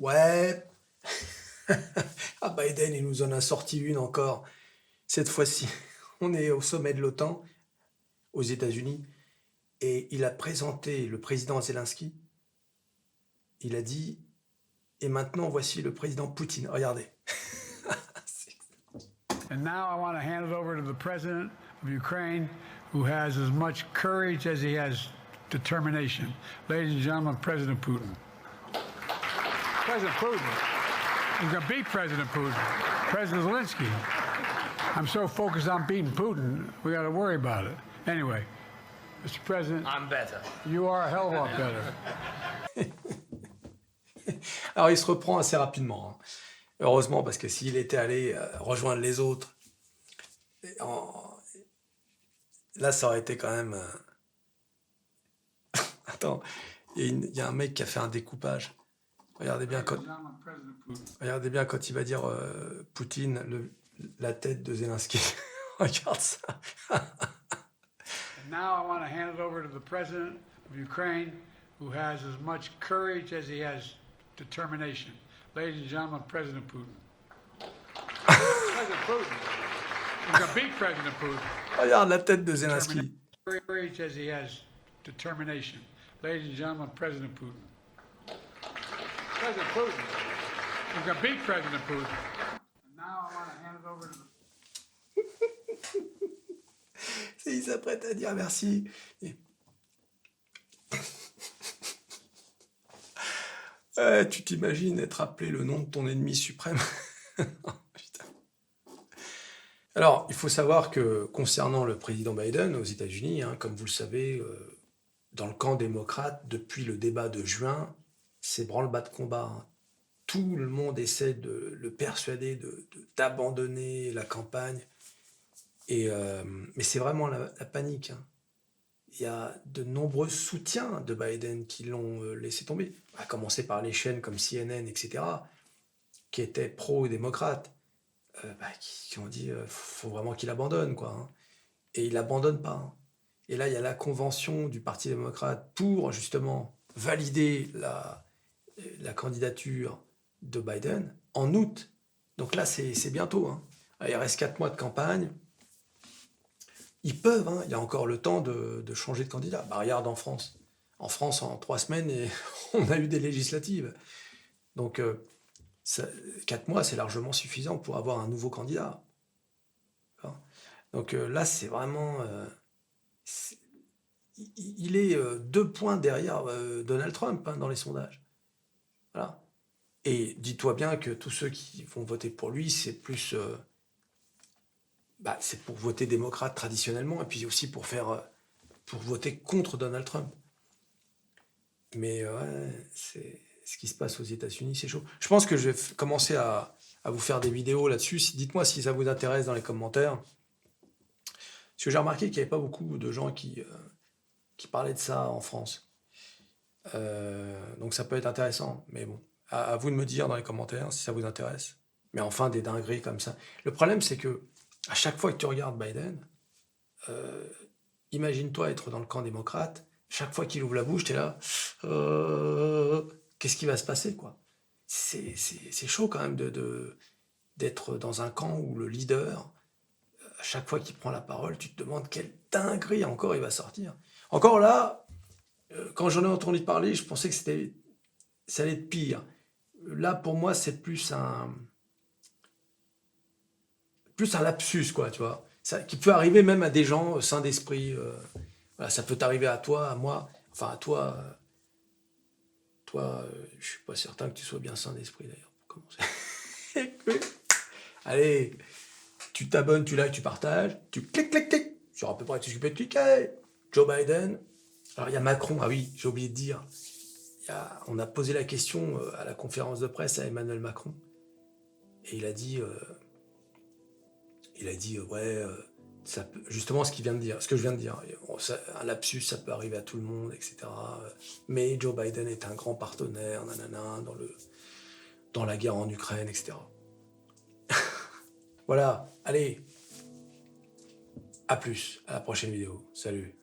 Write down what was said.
Ouais. Ah, Biden, il nous en a sorti une encore. Cette fois-ci, on est au sommet de l'OTAN, aux États-Unis, et il a présenté le président Zelensky. Il a dit, et maintenant voici le président Poutine. Regardez. And now I want to hand it over to the president of Ukraine, who has as much courage as he has determination. Ladies and gentlemen, President Putin. President Putin. We're going to beat President Putin. President Zelensky. I'm so focused on beating Putin, we got to worry about it. Anyway, Mr. President, I'm better. you are a hell of a lot better. Alors, il se reprend assez rapidement, hein. Heureusement, parce que s'il était allé rejoindre les autres, là, ça aurait été quand même... Attends, il y a un mec qui a fait un découpage. Regardez bien quand il va dire Poutine, la tête de Zelensky. Regarde ça. And now I want to hand it over to the president of Ukraine, who has as much courage as he has determination. Ladies and gentlemen, President Putin. President Putin. We're going to beat President Putin. Regarde la tête de Zelensky. Courage as he has determination. Ladies and gentlemen, President Putin. President Putin. We're going to beat President Putin. And now I want to hand it over to the Il s'apprête à dire merci. Tu t'imagines être appelé le nom de ton ennemi suprême. Putain. Alors, il faut savoir que concernant le président Biden aux États-Unis, hein, comme vous le savez, dans le camp démocrate, depuis le débat de juin, c'est branle-bas de combat, hein. Tout le monde essaie de le persuader d'abandonner la campagne. Mais c'est vraiment la panique, hein. Il y a de nombreux soutiens de Biden qui l'ont laissé tomber, à commencer par les chaînes comme CNN, etc., qui étaient pro-démocrates, qui ont dit faut vraiment qu'il abandonne, quoi, hein. Et il n'abandonne pas, hein. Et là, il y a la convention du Parti démocrate pour justement valider la candidature de Biden en août. Donc là, c'est bientôt, hein. Il reste 4 mois de campagne. Ils peuvent, hein, il y a encore le temps de changer de candidat. Regarde en France. En France, en 3 semaines, on a eu des législatives. Donc, 4 mois, c'est largement suffisant pour avoir un nouveau candidat. Donc là, c'est vraiment... il est 2 points derrière Donald Trump, hein, dans les sondages. Voilà. Et dis-toi bien que tous ceux qui vont voter pour lui, c'est plus... c'est pour voter démocrate traditionnellement, et puis aussi pour voter contre Donald Trump. Mais ouais, c'est ce qui se passe aux États-Unis, c'est chaud. Je pense que je vais commencer à vous faire des vidéos là-dessus. Dites-moi si ça vous intéresse dans les commentaires. Parce que j'ai remarqué qu'il n'y avait pas beaucoup de gens qui parlaient de ça en France. Donc ça peut être intéressant, mais bon, à vous de me dire dans les commentaires si ça vous intéresse. Mais enfin, des dingueries comme ça. Le problème, c'est que à chaque fois que tu regardes Biden, imagine-toi être dans le camp démocrate, chaque fois qu'il ouvre la bouche, tu es là, qu'est-ce qui va se passer, quoi? C'est chaud quand même d'être dans un camp où le leader, à chaque fois qu'il prend la parole, tu te demandes quelle dinguerie encore il va sortir. Encore là, quand j'en ai entendu parler, je pensais que ça allait être pire. Là, pour moi, c'est plus un lapsus, quoi, tu vois. Ça, qui peut arriver même à des gens sains d'esprit. Voilà, ça peut t'arriver à toi, à moi. Enfin, à toi. Je suis pas certain que tu sois bien sain d'esprit, d'ailleurs, pour commencer. Allez, tu t'abonnes, tu likes, tu partages, tu cliques sur à peu près tout ce que tu peux cliquer. Joe Biden. Alors, il y a Macron. Ah oui, j'ai oublié de dire. On a posé la question à la conférence de presse à Emmanuel Macron. Et il a dit... ouais, justement ce que je viens de dire. Un lapsus, ça peut arriver à tout le monde, etc. Mais Joe Biden est un grand partenaire, nanana, dans la guerre en Ukraine, etc. Voilà, allez, à plus, à la prochaine vidéo. Salut.